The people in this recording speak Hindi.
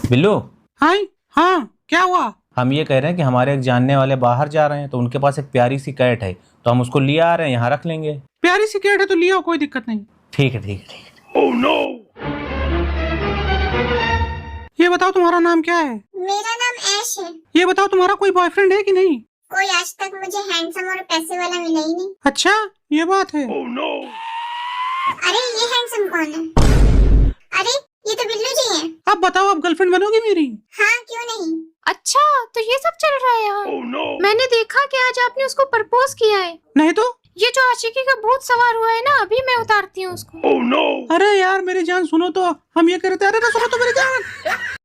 बिल्लू, हाय। हाँ, क्या हुआ? हम ये कह रहे हैं कि हमारे एक जानने वाले बाहर जा रहे हैं, तो उनके पास एक प्यारी सी कैट है, तो हम उसको लिए आ रहे हैं, यहाँ रख लेंगे। प्यारी सी कैट है तो लियो, कोई दिक्कत नहीं। ठीक है, ठीक है, ठीक है। Oh no! ये बताओ तुम्हारा नाम क्या है? मेरा नाम ऐश है। ये बताओ तुम्हारा कोई बॉयफ्रेंड है कि नहीं? कोई आज तक मुझे हैंडसम और पैसे वाला मिला ही नहीं। अच्छा, ये बात है। Oh no! अरे ये हैंडसम कौन है? अरे ये तो बिल्लू जी हैं। अब बताओ, अब गर्लफ्रेंड बनोगी मेरी? हाँ, क्यों नहीं। अच्छा, तो ये सब चल रहा है यहाँ। Oh no! मैंने देखा कि आज आपने उसको प्रपोज किया है। नहीं तो। ये जो आशिकी का भूत सवार हुआ है ना, अभी मैं उतारती हूँ उसको। Oh no! अरे यार मेरी जान सुनो तो, हम ये कहते, अरे ना सुनो तो मेरी जान।